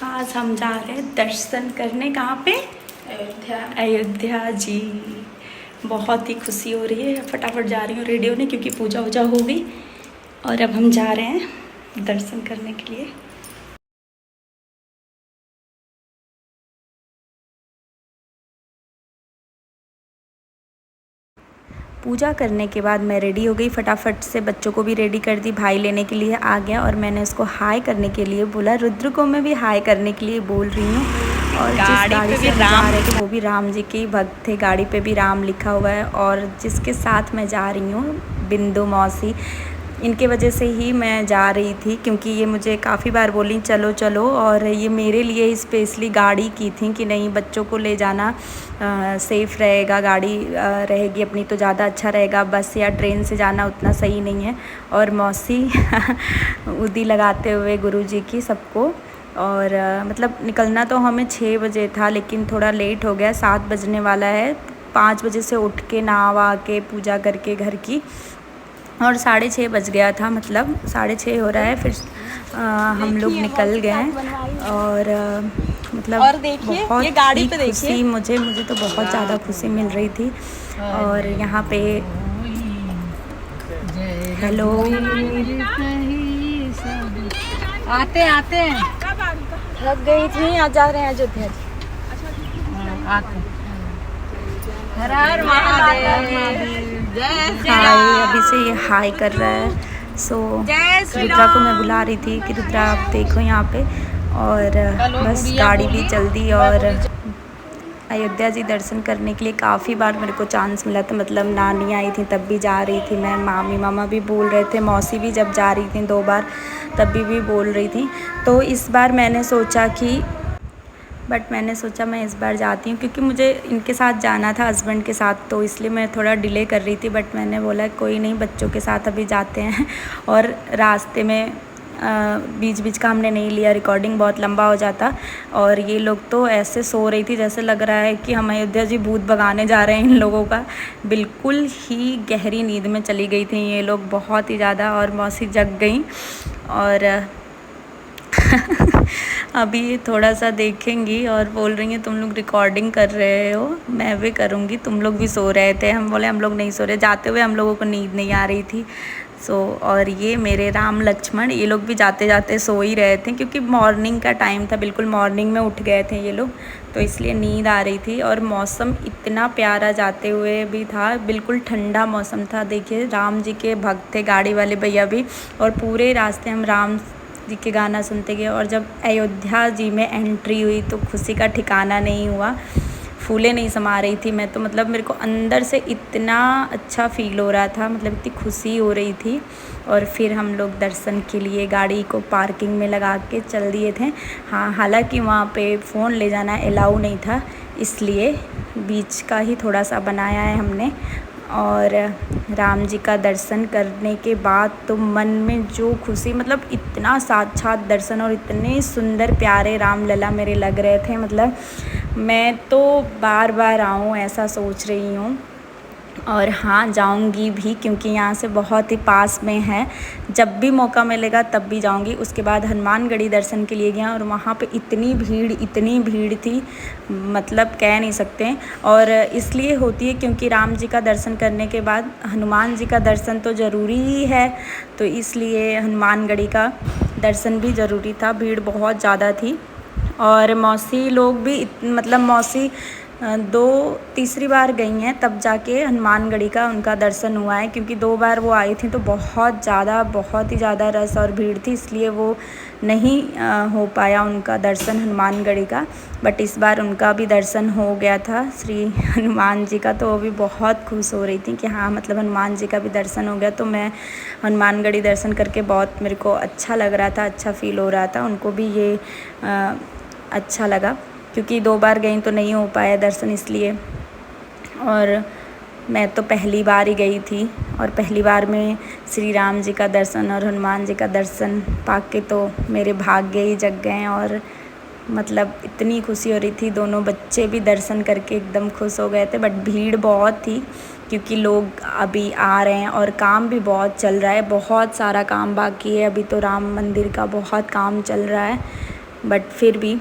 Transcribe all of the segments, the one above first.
आज हम जा रहे हैं दर्शन करने। कहाँ पे? अयोध्या। अयोध्या जी। बहुत ही खुशी हो रही है। फटाफट जा रही हूँ रेडी होने, क्योंकि पूजा वूजा हो गई और अब हम जा रहे हैं दर्शन करने के लिए। पूजा करने के बाद मैं रेडी हो गई, फटाफट से बच्चों को भी रेडी कर दी। भाई लेने के लिए आ गया और मैंने उसको हाय करने के लिए बोला। रुद्र को मैं भी हाय करने के लिए बोल रही हूँ। और जिस गाड़ी से हम जा रहे थे वो भी राम जी के ही भक्त थे। गाड़ी पे भी राम लिखा हुआ है। और जिसके साथ मैं जा रही हूँ, बिंदु मौसी, इनके वजह से ही मैं जा रही थी, क्योंकि ये मुझे काफ़ी बार बोली चलो चलो, और ये मेरे लिए स्पेशली गाड़ी की थी कि नहीं बच्चों को ले जाना सेफ़ रहेगा, गाड़ी रहेगी अपनी तो ज़्यादा अच्छा रहेगा, बस या ट्रेन से जाना उतना सही नहीं है। और मौसी उदी लगाते हुए गुरुजी की सबको। और मतलब निकलना तो हमें 6 बजे था, लेकिन थोड़ा लेट हो गया, 7 बजने वाला है। 5 बजे से उठ के नहा के पूजा करके घर की, और 6:30 बज गया था, मतलब 6:30 हो रहा है। फिर हम लोग निकल गए। और मतलब और बहुत ये गाड़ी पे खुशी, मुझे तो बहुत ज़्यादा खुशी मिल रही थी। और यहाँ पे हेलो आते आते थक गई थी, आज जा रहे हैं अयोध्या जी। आते हर हर महादेव। हाय, अभी से ये हाय कर रहा है। सो रुद्रा को मैं बुला रही थी कि रुद्रा आप देखो यहाँ पे। और बस गाड़ी भी चल दी। और अयोध्या जी दर्शन करने के लिए काफ़ी बार मेरे को चांस मिला था। मतलब नानी आई थी तब भी जा रही थी मैं, मामी मामा भी बोल रहे थे, मौसी भी जब जा रही थी 2 बार तब भी बोल रही थी। तो इस बार मैंने सोचा मैं इस बार जाती हूँ, क्योंकि मुझे इनके साथ जाना था हस्बैंड के साथ, तो इसलिए मैं थोड़ा डिले कर रही थी। बट मैंने बोला कोई नहीं, बच्चों के साथ अभी जाते हैं। और रास्ते में बीच बीच का हमने नहीं लिया, रिकॉर्डिंग बहुत लंबा हो जाता। और ये लोग तो ऐसे सो रही थी जैसे लग रहा है कि हम अयोध्या जी भूत भगाने जा रहे हैं इन लोगों का। बिल्कुल ही गहरी नींद में चली गई थी ये लोग, बहुत ही ज़्यादा। और मौसी जग गई। और अभी थोड़ा सा देखेंगी और बोल रही हैं तुम लोग रिकॉर्डिंग कर रहे हो, मैं भी करूँगी, तुम लोग भी सो रहे थे। हम बोले हम लोग नहीं सो रहे, जाते हुए हम लोगों को नींद नहीं आ रही थी। और ये मेरे राम लक्ष्मण, ये लोग भी जाते जाते सो ही रहे थे, क्योंकि मॉर्निंग का टाइम था, बिल्कुल मॉर्निंग में उठ गए थे ये लोग, तो इसलिए नींद आ रही थी। और मौसम इतना प्यारा जाते हुए भी था, बिल्कुल ठंडा मौसम था। देखिए राम जी के भक्त थे गाड़ी वाले भैया भी, और पूरे रास्ते हम राम जी के गाना सुनते गए। और जब अयोध्या जी में एंट्री हुई तो खुशी का ठिकाना नहीं हुआ, फूलें नहीं समा रही थी मैं तो। मतलब मेरे को अंदर से इतना अच्छा फ़ील हो रहा था, मतलब इतनी खुशी हो रही थी। और फिर हम लोग दर्शन के लिए गाड़ी को पार्किंग में लगा के चल दिए थे। हाँ, हालांकि वहाँ पे फ़ोन ले जाना अलाउ नहीं था, इसलिए बीच का ही थोड़ा सा बनाया है हमने। और राम जी का दर्शन करने के बाद तो मन में जो खुशी, मतलब इतना साक्षात दर्शन और इतने सुंदर प्यारे राम लला मेरे लग रहे थे, मतलब मैं तो बार बार आऊँ ऐसा सोच रही हूँ। और हाँ, जाऊँगी भी, क्योंकि यहाँ से बहुत ही पास में है, जब भी मौका मिलेगा तब भी जाऊँगी। उसके बाद हनुमानगढ़ी दर्शन के लिए गया, और वहाँ पे इतनी भीड़ थी, मतलब कह नहीं सकते। और इसलिए होती है क्योंकि राम जी का दर्शन करने के बाद हनुमान जी का दर्शन तो ज़रूरी ही है, तो इसलिए हनुमानगढ़ी का दर्शन भी ज़रूरी था। भीड़ बहुत ज़्यादा थी। और मौसी लोग भी मतलब मौसी 2-3 बार गई हैं, तब जाके हनुमानगढ़ी का उनका दर्शन हुआ है, क्योंकि 2 बार वो आई थी तो बहुत ही ज़्यादा रस और भीड़ थी, इसलिए वो नहीं हो पाया उनका दर्शन हनुमानगढ़ी का। बट इस बार उनका भी दर्शन हो गया था, श्री हनुमान जी का, तो वो भी बहुत खुश हो रही थी कि हाँ, मतलब हनुमान जी का भी दर्शन हो गया। तो मैं हनुमानगढ़ी दर्शन करके बहुत मेरे को अच्छा लग रहा था, अच्छा फ़ील हो रहा था। उनको भी ये अच्छा लगा, क्योंकि 2 बार गई तो नहीं हो पाया दर्शन, इसलिए। और मैं तो पहली बार ही गई थी, और पहली बार में श्री राम जी का दर्शन और हनुमान जी का दर्शन पाके तो मेरे भाग्य ही जग गए। और मतलब इतनी खुशी हो रही थी, दोनों बच्चे भी दर्शन करके एकदम खुश हो गए थे। बट भीड़ बहुत थी, क्योंकि लोग अभी आ रहे हैं और काम भी बहुत चल रहा है, बहुत सारा काम बाकी है अभी तो। राम मंदिर का बहुत काम चल रहा है, बट फिर भी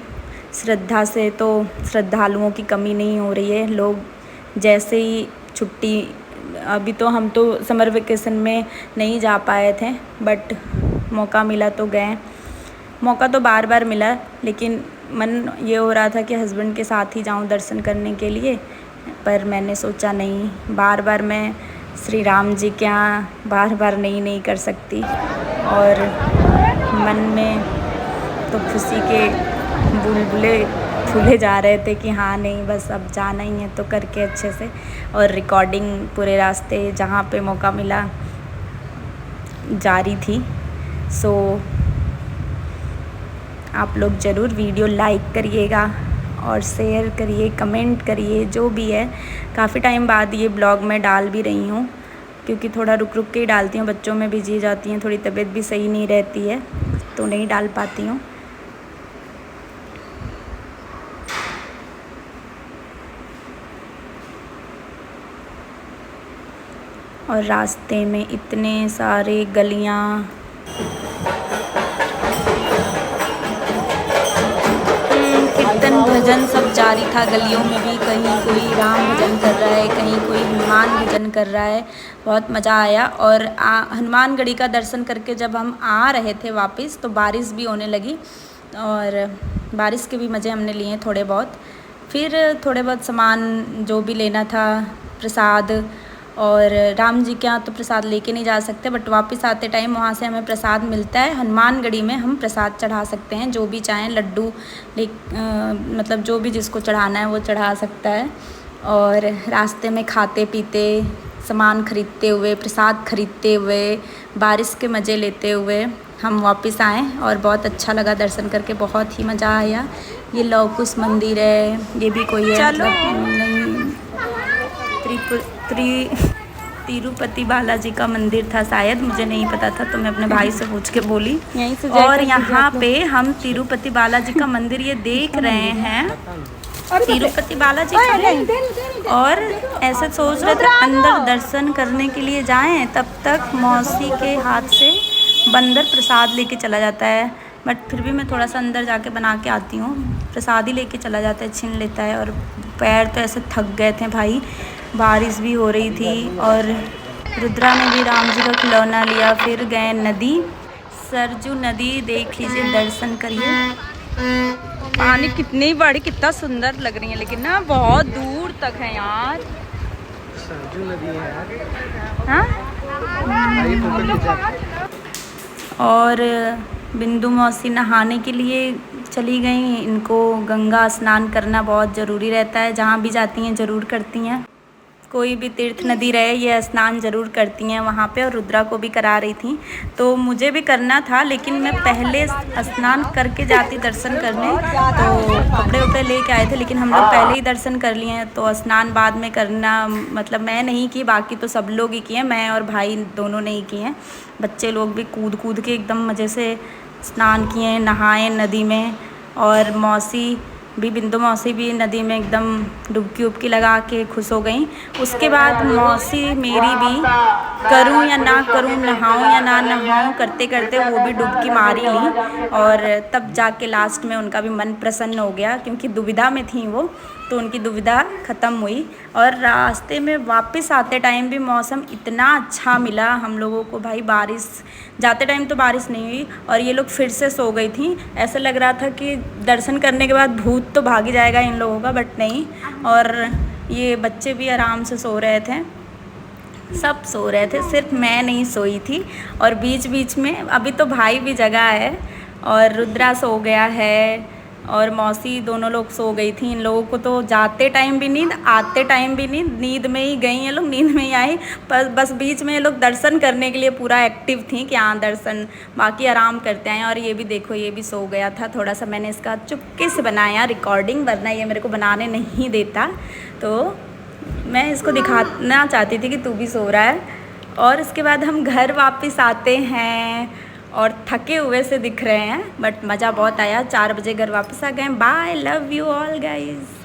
श्रद्धा से तो श्रद्धालुओं की कमी नहीं हो रही है। लोग जैसे ही छुट्टी, अभी तो हम तो समर वेकेशन में नहीं जा पाए थे, बट मौका मिला तो गए। मौका तो बार बार मिला, लेकिन मन ये हो रहा था कि हस्बैंड के साथ ही जाऊं दर्शन करने के लिए, पर मैंने सोचा नहीं, बार बार मैं श्री राम जी के यहाँ बार बार नहीं कर सकती। और मन में तो खुशी के बुलबुले फूले जा रहे थे कि हाँ नहीं, बस अब जाना ही है तो करके अच्छे से। और रिकॉर्डिंग पूरे रास्ते जहाँ पे मौका मिला जारी थी। सो आप लोग ज़रूर वीडियो लाइक करिएगा और शेयर करिए, कमेंट करिए, जो भी है। काफ़ी टाइम बाद ये ब्लॉग मैं डाल भी रही हूँ, क्योंकि थोड़ा रुक रुक के ही डालती हूँ, बच्चों में बिजी जाती हैं, थोड़ी तबीयत भी सही नहीं रहती है तो नहीं डाल पाती हूँ। और रास्ते में इतने सारे गलियाँ, कीर्तन भजन सब जारी था गलियों में भी। कहीं कोई राम भजन कर रहा है, कहीं कोई हनुमान भजन कर रहा है। बहुत मज़ा आया। और हनुमानगढ़ी का दर्शन करके जब हम आ रहे थे वापस, तो बारिश भी होने लगी और बारिश के भी मज़े हमने लिए थोड़े बहुत। फिर थोड़े बहुत सामान जो भी लेना था, प्रसाद, और राम जी के यहाँ तो प्रसाद लेके नहीं जा सकते, बट वापस आते टाइम वहाँ से हमें प्रसाद मिलता है। हनुमानगढ़ी में हम प्रसाद चढ़ा सकते हैं, जो भी चाहें, लड्डू मतलब जो भी जिसको चढ़ाना है वो चढ़ा सकता है। और रास्ते में खाते पीते, सामान खरीदते हुए, प्रसाद खरीदते हुए, बारिश के मज़े लेते हुए हम वापस आए और बहुत अच्छा लगा दर्शन करके, बहुत ही मज़ा आया। ये लवकुश मंदिर है, ये भी कोई है तिरुपति बालाजी का मंदिर था शायद, मुझे नहीं पता था तो मैं अपने भाई से पूछ के बोली। और यहाँ पे हम तिरुपति बालाजी का मंदिर ये देख रहे हैं, तिरुपति बालाजी का, और ऐसे सोच रहे थे अंदर दर्शन करने के लिए जाएं, तब तक मौसी के हाथ से बंदर प्रसाद लेके चला जाता है। बट फिर भी मैं थोड़ा सा अंदर जाके बना के आती हूँ, प्रसाद ही लेके चला जाता है, छीन लेता है। और पैर तो ऐसे थक गए थे भाई, बारिश भी हो रही थी। और रुद्रा ने भी राम जी का खिलौना लिया। फिर गए नदी, सरजू नदी देख लीजिए, दर्शन करिए। पानी कितनी बड़ी, कितना सुंदर लग रही है, लेकिन ना बहुत दूर तक है यार। सरजू नदी है यार। हाँ? और बिंदु मौसी नहाने के लिए चली गई। इनको गंगा स्नान करना बहुत ज़रूरी रहता है, जहाँ भी जाती हैं ज़रूर करती हैं। कोई भी तीर्थ नदी रहे, ये स्नान ज़रूर करती हैं वहाँ पे। और रुद्रा को भी करा रही थी, तो मुझे भी करना था, लेकिन मैं पहले स्नान करके जाती दर्शन करने, तो कपड़े वपड़े लेके आए थे, लेकिन हम लोग पहले ही दर्शन कर लिए हैं, तो स्नान बाद में करना, मतलब मैं नहीं की, बाकी तो सब लोग ही किए, मैं और भाई दोनों नहीं किए हैं। बच्चे लोग भी कूद कूद के एकदम मज़े से स्नान किए, नहाए नदी में। और मौसी भी, बिंदु मौसी भी नदी में एकदम डुबकी उबकी लगा के खुश हो गई। उसके बाद मौसी मेरी भी, करूं या ना करूं, नहाऊं या ना नहाऊं, करते करते वो भी डुबकी मारी ली। और तब जाके लास्ट में उनका भी मन प्रसन्न हो गया, क्योंकि दुविधा में थी वो, तो उनकी दुविधा ख़त्म हुई। और रास्ते में वापस आते टाइम भी मौसम इतना अच्छा मिला हम लोगों को भाई। बारिश जाते टाइम तो बारिश नहीं हुई, और ये लोग फिर से सो गई थी। ऐसा लग रहा था कि दर्शन करने के बाद भूत तो भाग ही जाएगा इन लोगों का, बट नहीं। और ये बच्चे भी आराम से सो रहे थे, सब सो रहे थे, सिर्फ मैं नहीं सोई थी। और बीच बीच में अभी तो भाई भी जगा है, और रुद्रा सो गया है, और मौसी, दोनों लोग सो गई थी। इन लोगों को तो जाते टाइम भी नींद, आते टाइम भी नींद, नींद में ही गई ये लोग, नींद में ही आई। पर बस बीच में ये लोग दर्शन करने के लिए पूरा एक्टिव थी कि हाँ दर्शन, बाकी आराम करते हैं। और ये भी देखो, ये भी सो गया था। थोड़ा सा मैंने इसका चुपके से बनाया रिकॉर्डिंग, वरना ये मेरे को बनाने नहीं देता, तो मैं इसको दिखाना चाहती थी कि तू भी सो रहा है। और इसके बाद हम घर वापस आते हैं और थके हुए से दिख रहे हैं, बट मज़ा बहुत आया। 4 बजे घर वापस आ गए। Bye, love you all guys.